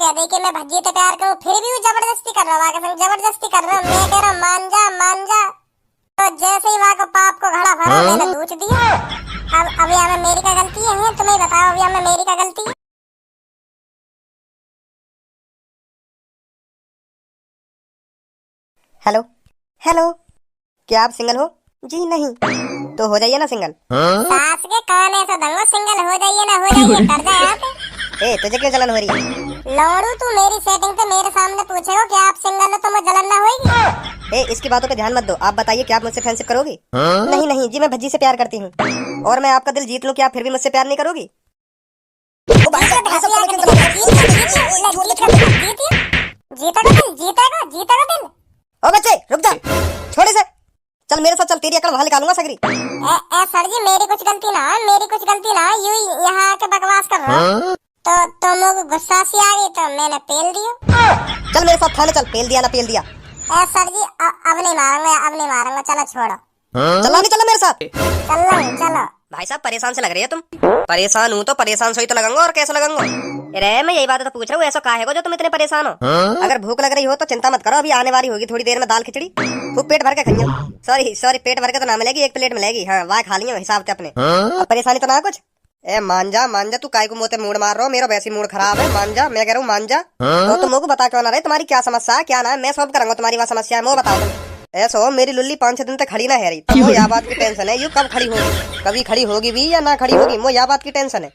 कह दी कि मैं भज्जी से प्यार करूं, फिर भी वो जबरदस्ती कर रहा है, जबरदस्ती कर रहा है। मैं कह रहा हूं मान जा मान जा, तो जैसे ही वहां को पाप को घड़ा भरा मैंने दूच दिया। अब यहाँ में मेरी क्या गलती है, तुम्हें बताओ, अब यहाँ में मेरी क्या गलती है? हेलो हेलो, क्या आप सिंगल हो? जी नहीं, तो हो जाइए ना सिंगल। सास के कान ऐसा दंगो, सिंगल हो जाइए ना हो जाइए, डर जाए आप। ए तुझे क्यों जलन हो रही है? लौड़ू तू मेरी सेटिंग पे मेरे सामने पूछेगा कि आप सिंगल हो तो मुझे जलन ना होगी? ए इसकी बातों पे ध्यान मत दो, आप बताइए क्या आप मुझसे फ्रेंडशिप करोगी? नहीं नहीं जी, मैं भज्जी से प्यार करती हूँ और मैं आपका दिल जीत लूं, क्या आप फिर भी मुझसे प्यार नहीं करोगी? जीतेगा दिल। ओ बच्चे रुक जा, छोड़ इसे, चल मेरे साथ चल, तेरी अकड़ वहां निकालूंगा सगरी। सर जी मेरी कुछ गलती ना है, मेरी कुछ गलती ना है, यूं यहाँ आके बकवास कर रहा हूँ। तो मुझे गुस्सा सी आ गई तो मैंने पेल दिया। चल मेरे साथ थाने चल, पेल दिया ना पेल दिया। सर जी अब नहीं मारूंगा, अब नहीं मारूंगा, चलो छोड़ो। चला नहीं चला मेरे साथ? चलो भाई साहब परेशान से लग रही है तुम। परेशान हूँ तो परेशान से ही तो लगूंगा, और कैसे लगूंगा? अरे मैं यही बात तो पूछ रहा हूँ, ऐसा काहे को जो तुम इतने परेशान हो? अगर भूख लग रही हो तो चिंता मत करो, अभी आने वाली होगी थोड़ी देर में दाल खिचड़ी, खूब पेट भर के खाइयो। सॉरी पेट भर के तो ना मिलेगी, एक प्लेट मिलेगी, हाँ वहाँ खा लियो हिसाब से अपने। अब परेशानी तो ना कुछ। ए मान जा तू काय को मोते मूड मार रहा हो, मेरा वैसी मूड खराब है, मान जा, मैं कह रहा हूँ मान जा। तो तुम को बता क्यों ना रहे, तुम्हारी क्या समस्या है, क्या ना है, मैं सॉल्व करूंगा तुम्हारी वहाँ समस्या है, वो बताओ तुम। ऐसा हो मेरी लुल्ली 5-6 दिन तक खड़ी ना है रही, तो यह बात की टेंशन है, यू कब खड़ी होगी, कभी खड़ी होगी भी या ना खड़ी होगी, वो यह बात की टेंशन है।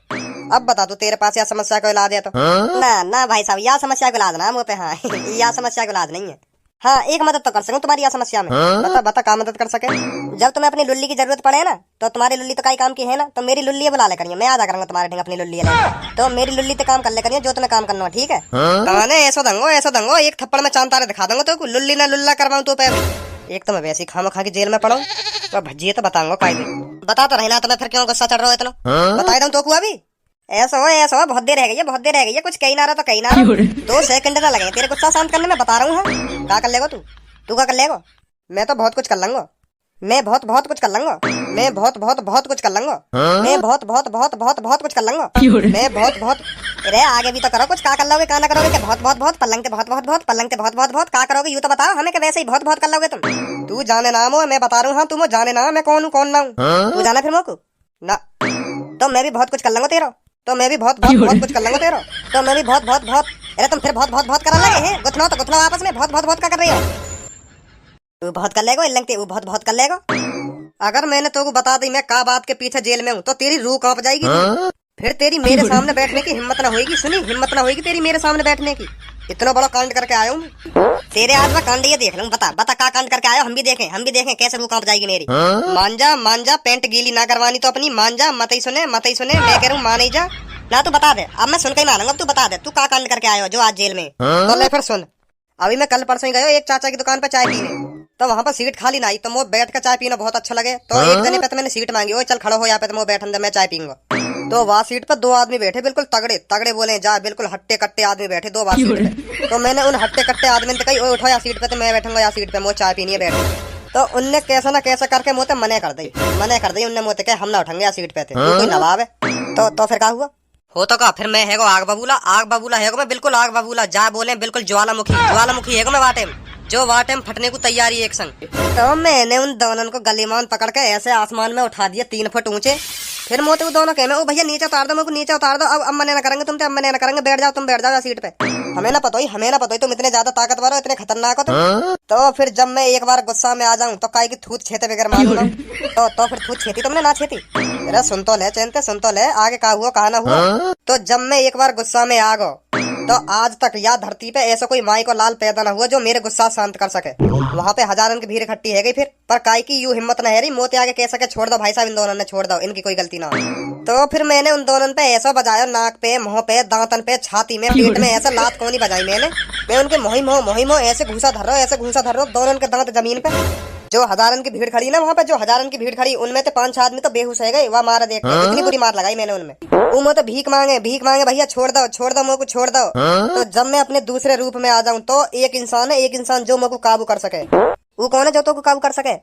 अब बता तू तेरे पास यह समस्या को इलाज है तो? ना भाई साहब, यह समस्या को इलाज ना मुँह पे, हाँ यह समस्या को इलाज नहीं है। हाँ एक मदद तो कर सकूं तुम्हारी यह समस्या में। बता क्या मदद कर सके? जब तुम्हें अपनी लुल्ली की जरूरत पड़े ना, तो तुम्हारी लुल्ली तो कई काम की है ना, तो मेरी लुल्ली बुला ले करिए, मैं आजा करूंगा तुम्हारे ढंग अपनी लुल्ली ले, तो मेरी लुल्ली पे काम कर ले करिए जो तुम्हें काम करना हो, ठीक है? कहां ऐसा दंगो एक थप्पड़ में चांद तारे दिखा दूंगा तो लुल्ली ना लुल्ला करवाऊं तो पे। एक तो मैं वैसे खाम खा के जेल में पड़ा हूँ, तो भज्जी तो बताऊंगा कायदे। बता तो रहना, तुम्हें फिर क्यों गुस्सा चढ़ रहा हो इतना? बता दूं तो अभी ऐसा हो, बहुत देर रह गई है, कुछ कहीं ना रहा तो कहीं ना रहा, 2 सेकंड ना लगे तेरे गुस्सा शांत करने में, बता रहा हूँ। क्या कर लेगा तू क्या कर लेगा? मैं तो बहुत कुछ कर लूंगा, मैं बहुत कुछ कर लूंगा, मैं बहुत कुछ कर लूंगा, मैं बहुत कुछ कर लूंगा, मैं बहुत अरे आगे भी तो करो कुछ, क्या कर लोगे, क्या ना करोगे, बहुत पलंग पे बहुत क्या करोगे, यूं तो बताओ हमें, वैसे ही बहुत कर लोगे तुम? तू जाने नाम हो, मैं बता रहा हूँ, हाँ तुम जाने ना मैं कौन हूँ कौन ना हूँ, तू जाना फिर मोको ना, तो मैं भी बहुत कुछ कर लूंगा तेरा, तो मैं भी बहुत कुछ कर लूंगा तेरा, तो मैं भी बहुत अरे तुम फिर बहुत करने लगे हैं, गुथनो आपस में, बहुत क्या कर रही हो? तू बहुत कर लेगा, इल्लंग वो बहुत कर लेगा। अगर मैंने तो को बता दी मैं का बात के पीछे जेल में हूँ, तो तेरी रूह कांप जाएगी, फिर तेरी मेरे सामने बैठने की हिम्मत ना होगी, सुनी, हिम्मत ना होगी तेरी मेरे सामने बैठने की। इतना बड़ा कांड करके आया हूँ, तेरे आज मैं कांड ये देख लूँ, बता का कांड करके आया, हम भी देखें कैसे रूह कांप जाएगी मेरी। मान जा पेंट गीली ना करवानी तो अपनी, मान जा, मत ही सुने, मैं कह रहा हूँ मान ही जा ना, तू बता दे, अब मैं सुन के ही मानूंगा, तू बता दे तू का कांड करके आया हो जो आज जेल में। तो ले फिर सुन, अभी मैं कल परसों ही गया एक चाचा की दुकान पे चाय पीने, तो वहाँ पर सीट खाली ना आई, तो मुझे बैठ कर चाय पीना बहुत अच्छा लगे, तो एक जने पे तो मैंने सीट मांगी, ओ चल खड़ो हो यहाँ पे, तो मैं बैठ अंदर मैं चाय पीऊंगा, तो वहाँ सीट पर 2 आदमी बैठे, बिल्कुल तगड़े बोले जा, बिल्कुल हट्टे कट्टे आदमी बैठे 2 बार सीट पे, तो मैंने उन हट्टे कट्टे आदमी से कही ओ उठो यहाँ सीट पे, तो मैं बैठूंगा यहाँ सीट पे, मुझे चाय पीनी है बैठ, तो उनने कैसा ना कैसा करके मुझे मना कर दी, उनने मुझे कहा हम ना उठेंगे यहाँ सीट पे थे, कोई नवाब है, तो फिर क्या हुआ? हो तो का फिर मैं है आग बबूला है मैं, बिल्कुल आग बबूला, जा बोले बिल्कुल ज्वालामुखी है मैं, वाटे जो वाटे में फटने को तैयारी एक संग। तो मैंने उन दोनों को गलीमान पकड़ के ऐसे आसमान में उठा दिया 3 फुट ऊंचे, फिर मोते वो दोनों कहे ओ भैया नीचे उतार दो, मेरे नीचे उतार दो, अब मना ना करेंगे तुम, मना ना करेंगे, बैठ जाओ सीट पे, हमें ना पता ही तुम इतने ज्यादा ताकतवर हो, इतने खतरनाक हो तुम। तो फिर जब मैं एक बार गुस्सा में आ जाऊं तो काय की थूत छेते बगैर मारूंगा, तो फिर थूत छेती तुमने ना छेती? अरे सुन तो ले आगे का हुआ कहा ना हुआ। तो जब मैं एक बार गुस्सा में आ गो, तो आज तक या धरती पे ऐसा कोई माई को लाल पैदा ना हुआ जो मेरे गुस्सा शांत कर सके। वहाँ पे हजारों की भीड़ इकट्ठी है गई, फिर पर काय की यूं हिम्मत न है रही, मोते आगे कह सके छोड़ दो भाई साहब, इन दोनों ने छोड़ दो, इनकी कोई गलती ना हो। तो फिर मैंने उन दोनों पे ऐसा बजाया, नाक पे, मुंह पे, दांतन पे, छाती में, पेट में, ऐसा लात कोनी बजाई मैं उनके मोहिमो ऐसे घूसा धर रहा हूँ, दोनों के दांत जमीन पे। जो हजारन की भीड़ खड़ी ना वहाँ पे, जो हजारन की भीड़ खड़ी, उनमें तो 5-6 आदमी तो बेहोश है गए, वह मारा देख के इतनी बुरी मार लगाई मैंने उनमें। वो तो भीख मांगे भैया छोड़ दो मुझको छोड़ दो। तो जब मैं अपने दूसरे रूप में आ जाऊं तो एक इंसान जो मुझको काबू कर सके, वो कौन है जो तो को काबू कर सके?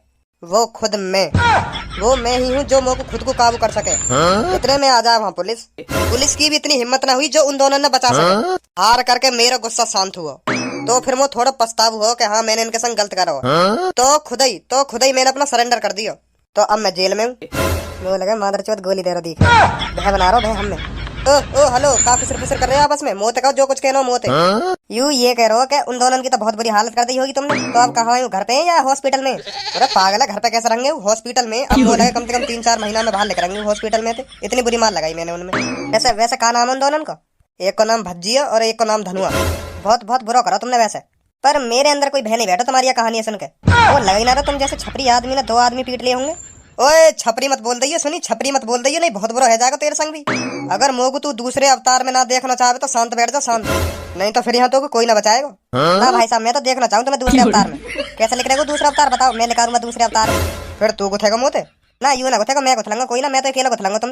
वो खुद मैं। वो मैं ही हूँ जो मुँह को खुद को काबू कर सके। इतने में आ जाए वहाँ पुलिस। पुलिस की भी इतनी हिम्मत ना हुई जो उन दोनों ने बचा सके। हार करके मेरा गुस्सा शांत हुआ तो फिर वो थोड़ा पछताव हुआ कि हाँ मैंने इनके संग गलत करा हुआ। तो खुद ही मैंने अपना सरेंडर कर दिया। तो अब मैं जेल में हूँ। वो लगा मादरचोद गोली दे रहा दिख भय बना रहा भय हमने। ओ हेलो का फिसर कर रहे हो आपस में। मोते का जो कुछ कहना मोते। यू ये कह रहे हो कि उन दोनों की तो बहुत बुरी हालत कर दी होगी तुमने। तो अब कहाँ हूँ, घर पे या हॉस्पिटल में? अरे पागल है, घर पे कैसे रहेंगे हॉस्पिटल में। अब वो लगे कम से कम 3-4 महीना में बाहर लेकर रहेंगे हॉस्पिटल में। थे इतनी बुरी मार लगाई मैंने उनमें। वैसे का नाम है उन दोनों का? एक को नाम भज्जिया और एक को नाम धनुआ। बहुत बुरा करा तुमने वैसे। पर मेरे अंदर कोई भय नहीं बैठा तुम्हारी कहानी सुन के। वो लग ही ना रहा तुम जैसे छपरी आदमी ने 2 आदमी पीट लिए होंगे। ओए छपरी मत बोल दइयो, सुनी छपरी मत बोल दइयो, नहीं बहुत बुरा हो जाएगा तेरे संग भी। अगर मोगू तू दूसरे अवतार में ना देखना चाहे तो शांत बैठ जा, शांत। नहीं तो फिर यहाँ तो कोई ना बचाएगा। ना भाई साहब मैं तो देखना चाहूँ तुम्हें दूसरे अवतार में। कैसे लिख रहे हो दूसरा अवतार बताओ, मैं निकालूंगा दूसरे अवतार में। फिर तू गुथेगा मोते ना, यूं ना गुथेगा, मैं गुथलाऊंगा कोई ना, मैं तो अकेला गुथलाऊंगा तुम।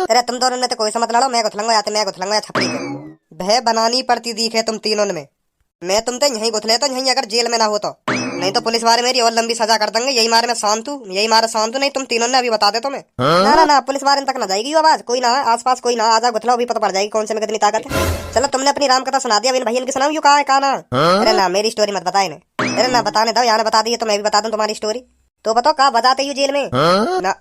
अरे तुम दोनों ने तो कोई समझ लड़ो, मैं गुथलाऊंगा या तो मैं गुथलाऊंगा या छपरी पे। भय बनानी पड़ती दिखे तुम तीनों में। मैं तुम तो यहीं गुथले तो यहीं, अगर जेल में ना हो तो। नहीं तो पुलिस वाले मेरी और लंबी सजा कर देंगे। यही मारे मैं शांत हूँ, यही मारे शांत हूँ। नहीं तुम तीनों ने अभी बता दे तुम्हें। ना पुलिस वाले तक ना जाएगी आवाज। कोई ना आसपास कोई ना आ जा, गुथलाओ, अभी पता पड़ जाएगी कौन से में कितनी ताकत है। चलो तुमने अपनी राम कथा सुना दिया, अभी भैया की सुनाऊं यू कहा ना। अरे ना मेरी स्टोरी मत बताए। अरे ना बताने दो, यहाँ बता दी तो मैं भी बता दूं तुम्हारी स्टोरी। तो बताओ कहा बजाते यू जेल में ना।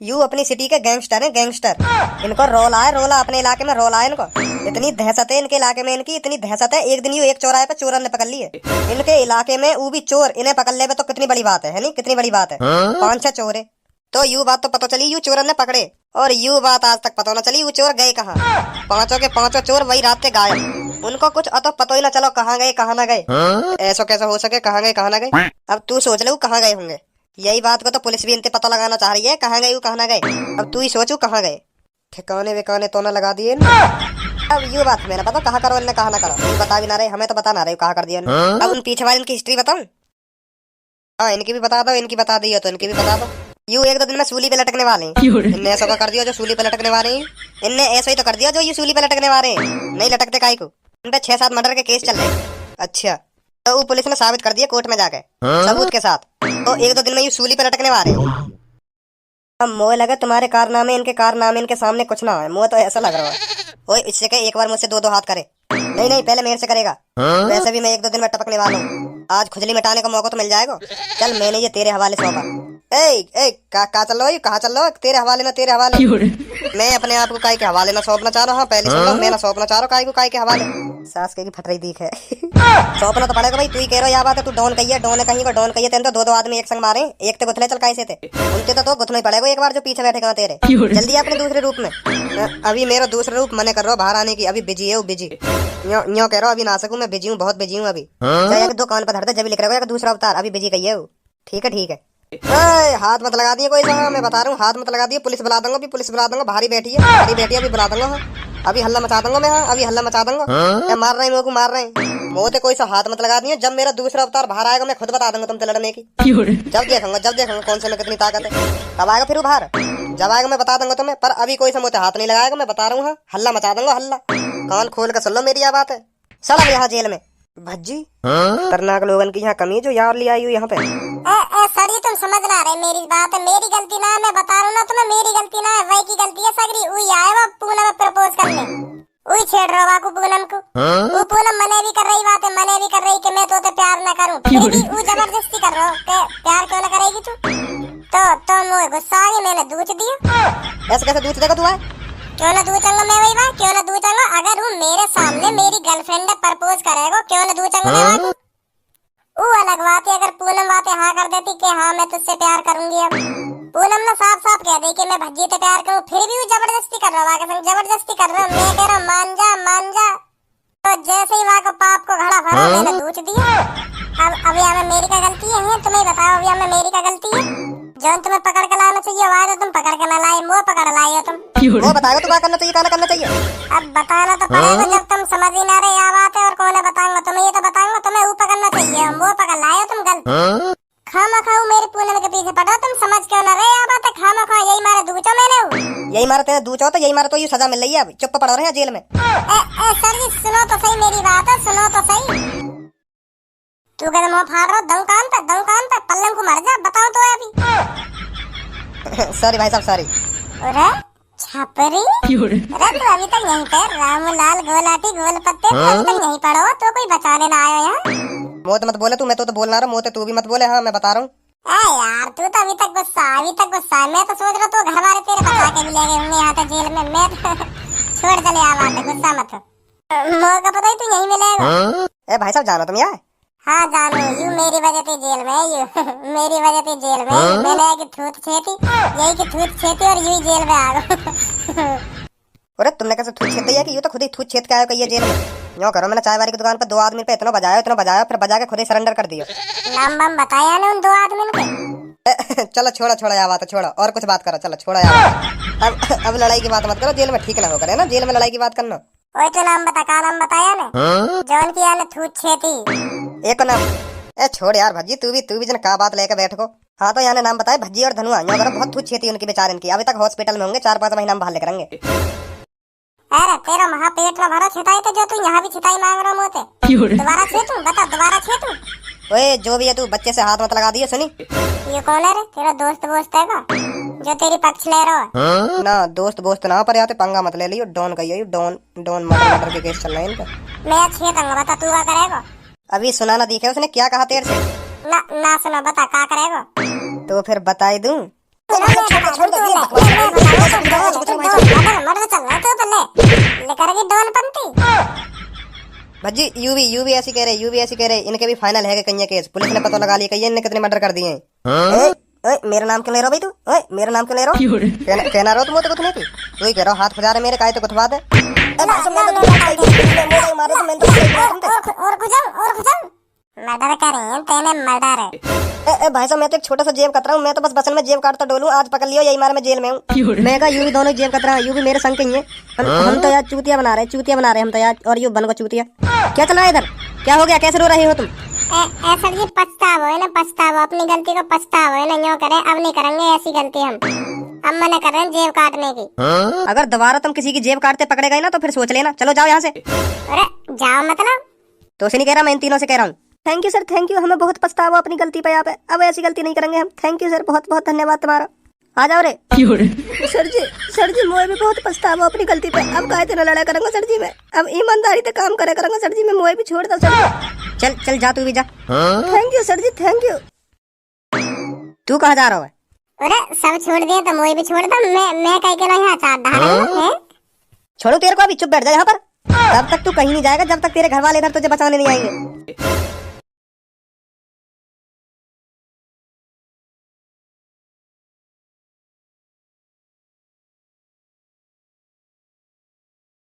यू अपनी सिटी के गैंगस्टर है, गैंगस्टर। इनको रोला है, रोला अपने इलाके में रोला है इनको। इतनी दहशत है इनके इलाके में, इनकी इतनी दहशत है। एक दिन यू एक चौराहे पे चोरन ने पकड़ लिए इनके इलाके में, वो भी चोर। इन्हें पकड़ ले तो कितनी बड़ी बात है नहीं, कितनी बड़ी बात है। 5-6 चोर है। तो यू बात तो पता चली यू चोरन ने पकड़े, और यू बात आज तक पता न चली वो चोर गए कहाँ। 5 के 5 चोर वही रात से गायब। उनको कुछ अतो पता ही ना चलो कहाँ गए कहाँ ना गए। ऐसा कैसे हो सके, कहाँ गए कहाँ ना गए। अब तू सोच ले कहाँ गए होंगे। यही बात को तो पुलिस भी इनसे पता लगाना चाह रही है, कहाँ गए कहाँ ना गए। अब तू ही सोचू कहाँ गए। ठिकाने विकाने तो ना लगा दिए। अब ये बात हमें ना पता कहाँ करो इनने कहाँ ना करो। बता भी ना रहे, हमें तो बता ना रहे कहाँ कर दिया। अब उन पीछे वाले इनकी हिस्ट्री बताऊं? हाँ इनकी भी बता दो, इनकी बता दी हो तो इनकी भी बता दो। यू 1-2 दिन में सूली पे लटकने वाले हैं। इनने ऐसा कर दिया जो सूली पे लटकने वाले हैं। इनने ऐसा ही तो कर दिया जो ये सूली पे लटकने वाले हैं। नहीं लटकते काहे को। इन पे 6-7 मर्डर के केस चल रहे। अच्छा तो वो पुलिस ने साबित कर दिया कोर्ट में जाके सबूत के साथ। तो 1-2 दिन में ये सूली पे लटकने वाले हैं। अब मोह लगे तुम्हारे कारनामे, इनके कारनामे इनके सामने कुछ ना है। मोह तो ऐसा लग रहा है ओए इससे कहे एक बार मुझसे 2-2 हाथ करे। नहीं पहले मेरे से करेगा। वैसे भी मैं 1-2 दिन में टपकने वाला हूँ। आज खुजली मिटाने का मौका तो मिल जाएगा। चल मैंने ये तेरे हवाले सौंपा। कहाँ चल रहा हो, कहाँ चल रहा हो? तेरे हवाले ना, तेरे हवाले। मैं अपने आप को काय के हवाले ना सौंपना चाह रहा हूँ। पहले सुन लो, मैं ना सौंपना चाह रहा हूँ काय को काय के हवाले। सास की फट रही दीख है। सौंपना तो पड़ेगा भाई, तू ही कह रहा है बात है। तू डॉन कही है, डॉन कहीं को डॉन कही है। तेरे तो 2-2 आदमी एक संग मारे, एक तो गुथले चल कैसे थे। उनके तो गुथना ही पड़ेगा एक बार जो पीछे बैठे तेरे। जल्दी अपने दूसरे रूप में। अभी मेरा दूसरा रूप मने कर रहा हूँ बाहर आने की। अभी बिजी है, बिजी यो कह रहा हूँ अभी ना सकूं, मैं बिजी हूँ, बहुत बिजी हूँ। अभी दुकान पर धरते जब लिख रहा है दूसरा अवतार। अभी बिजी कही है। ठीक है। हाथ मत लगा दिए कोई सा, मैं बता रहा हूँ, हाथ मत लगा दिए। पुलिस बुला दूंगा, अभी पुलिस बुला दूंगा। भारी बैठी है, भारी बैठी है, अभी बुला दूंगा। अभी हल्ला मचा दूंगा मैं। अभी हल्ला मचा दूंगा। मार रहे हैं मेरे को, मार रहे हैं। मुँह ते कोई सा हाथ मत लगा दिए। जब मेरा दूसरा अवतार बाहर आएगा मैं खुद बता दूंगा तुमसे लड़ने की। जब देखूंगा कौन से में कितनी ताकत है। कब आएगा फिर बाहर? जब आएगा मैं बता दूंगा तुम्हें। पर अभी कोई सा मुँह हाथ नहीं लगाएगा, मैं बता रहा हूँ। हल्ला मचा दूंगा, हल्ला। कान खोल कर सुन लो मेरी बात है। चल अब यहाँ जेल में भज्जी खतरनाक लोगन की यहाँ कमी जो यार ले आई हूँ यहाँ पे। सर ये तुम समझ ना रहे मेरी बात है। मेरी गलती ना है, मैं बता रहा हूँ ना तुम्हें, मेरी गलती ना है, वही की गलती है सगरी। वही आए वो पूनम में प्रपोज करने, वही छेड़ रहा को पूनम को। वो पूनम मने भी कर रही बात है, मने भी कर रही कि मैं तो प्यार न करूँ। फिर भी वो जबरदस्ती कर रहा हो। प्यार क्यों न करेगी तू? तो मुझे गुस्सा आ गया, मैंने दूध दिया। ऐसे कैसे दूध देगा तू? है क्यों ना दूध चंगा, मैं वही बात क्यों ना दूध चंगा। अगर वो मेरे सामने मेरी गर्लफ्रेंड प्रपोज करेगा, क्यों ना दूध चंगा मैं बात। वो अलग बात है अगर पूनम बातें हाँ कर देती कि हाँ मैं तुझसे प्यार करूंगी। अब पूनम ने साफ साफ कह दी कि मैं भज्जी से प्यार करूं, फिर भी वो जबरदस्ती कर रहा है, जबरदस्ती कर रहा। मैं कह रहा मान जा। तो जैसे ही वहाँ को पाप को घड़ा भरा, मैंने दूध दिया। अब यहाँ में मेरी का गलती है? तुम्हें बताओ अब यहाँ में मेरी का गलती है? जो तुम्हें पकड़ के लाना चाहिए वहाँ तो तुम पकड़ के ना लाए, मुँह पकड़ लाए हो तुम। वो बताएगा तो क्या करना चाहिए, क्या करना चाहिए। अब बताना तो पड़ेगा जब तुम समझ ही ना रहे यहाँ बात है। और कौन है बताऊंगा तुम्हें, ये तो बताऊंगा तुम्हें। वो पकड़ना चाहिए, वो पकड़ लाए हो तुम गलत। खामा खाऊ मेरे पूनम के पीछे पड़ो, तुम समझ क्यों ना रहे यहाँ बात है। खामा खा यही मारे दूचो मैंने, यही मारे तेरे दूचो तो यही मारे तो ये सजा मिल रही है। अब चुप पड़ा रहे हैं जेल में। सर जी सुनो तो सही मेरी बात है, सुनो तो सही। तू कहते मुँह फाड़ रहा, दम कान पे पल्लम को मर जा। बताओ तो अभी सॉरी भाई साहब सॉरी। अरे छपरी, अरे तू अभी तक यहीं पे रामूलाल गोलाटी गोल पत्ते, तू अभी तक यहीं पड़ो, तो कोई बचाने ना आयो यहाँ। मोत मत बोले तू, मैं तो बोल रहा हूँ, मोते तू भी मत बोले। हाँ मैं बता रहा हूँ। यार तू तो अभी तक गुस्सा, अभी तक गुस्सा। मैं तो सोच रहा तू घर वाले तेरे बचा के भी ले गए होंगे यहाँ तक जेल में। मैं तो छोड़ चले आ बात, गुस्सा मत हो। मौका पता ही तू यहीं मिलेगा। ए भाई साहब जानो तुम यहाँ? हाँ जानू, यू मेरी वजह से जेल में, यू मेरी वजह से जेल में। मैंने की थूत छेती, यही की थूत छेती और यू ही जेल में आ गए। अरे तुमने कैसे थूत छेद दिया कि ये तो खुद ही थूत छेद के आयो कहिए जेल में। यूँ करो, मैंने चाय वाली की दुकान पर 2 आदमी पे इतना बजाया, फिर बजा के खुद ही सरेंडर कर दिया। नाम बम बताया ना उन 2 आदमी के। चलो छोड़ो यार बात, छोड़ो और कुछ बात करो। चलो छोड़ो यार, अब लड़ाई की बात मत करो, जेल में ठीक ना हो करे ना, जेल में लड़ाई की बात करना। ओए तो नाम बता, का नाम बताया ना? जौन की आने थूत छेती। एक नाम। ए छोड़ यार भज्जी, तू भी जन का बात लेके बैठ को। हाँ तो यहाँ नाम बताए भज्जी और धनुआ, यहाँ करो बहुत थूत छेती उनकी बेचारे की। अभी तक हॉस्पिटल में होंगे, 4-5 महीना बाहर लेकर आएंगे। अरे तेरा महापेट में भरा छिताई तो जो तू यहाँ भी छिताई मांग रहा मोते। दोबारा छेतू, बता दोबारा छेतू। ओए जो भी है तू बच्चे से हाथ मत लगा दिए सुनी। ये कौन है रे? तेरा दोस्त है का जो तेरी पक्ष ले रहा है? ना दोस्त ना, पर यहाँ पे पंगा मत ले लियो। डॉन कहियो, डॉन मर्डर के केस चल रहे हैं इनका। मैं छेतूंगा, बता तू क्या करेगा? अभी सुना ना दिखे उसने क्या कहा तेरे से? ना सुना, बता क्या करेगा? तो फिर बताई दूं। भज्जी यू भी ऐसी कह रहे, इनके भी फाइनल है कहीं केस। पुलिस ने पता लगा लिया कहीं इनने कितने मर्डर कर दिए हैं। मेरा नाम क्यों ले रहा भाई तू? मेरा नाम क्यों ले रहा? कहना रहो तुम तो कुछ नहीं थी, तू ही कह रहा हाथ खुजा रहे मेरे, काहे तो कुछ बात है। मर्डर करें तेने, मर्डर है। भाई साहब मैं तो एक छोटा सा जेब कतरा हूँ, मैं तो बस बसन में जेब काटता डोलूं। आज पकड़ लियो यही मार मैं जेल में हूँ। मैं कहा यू भी दोनों जेब कतरा, यू भी मेरे संग ही है। हम तो यार चूतिया बना रहे हम तो यार, और यू बन को चूतिया। क्या चल रहा है इधर? क्या हो गया, कैसे रो रहे हो तुम? ऐसा जी पछतावो है ना, पछतावो अपनी गलती को, पछतावो है ना। यूँ करे अब नहीं करेंगे ऐसी गलती हम मना कर रहे हैं जेब काटने की। अगर दोबारा तुम किसी की जेब काटते पकड़े गए ना तो फिर सोच लेना। चलो जाओ यहाँ से। अरे जाओ मतलब? तो उसे नहीं कह रहा, मैं इन तीनों से कह रहा हूँ। Thank you sir, thank you, हमें बहुत पछतावा अपनी गलती पे। यहाँ पे अब ऐसी गलती नहीं करेंगे हम। थैंक यू सर, बहुत बहुत धन्यवाद तुम्हारा। आ जाओ रे। सर जी मोए भी बहुत पछतावा अपनी गलती पे। अब काहे तेरा लड़ा करूंगा सर जी मैं, अब ईमानदारी से काम करे करूंगा सर जी मैं। मोए भी छोड़ दो सर। चल जा, तू भी जा। Thank you sir ji, thank you. तू कहाँ जा रहा है? अरे सब छोड़ दिए तो मोए भी छोड़ दो। मैं कहीं के यहाँ चार डाल छोड़ू तेरे को? अभी चुप बैठ जा यहाँ पर। तब तक तू कहीं नहीं जाएगा जब तक तेरे घर वाले इधर तुझे बचाने नहीं आएंगे।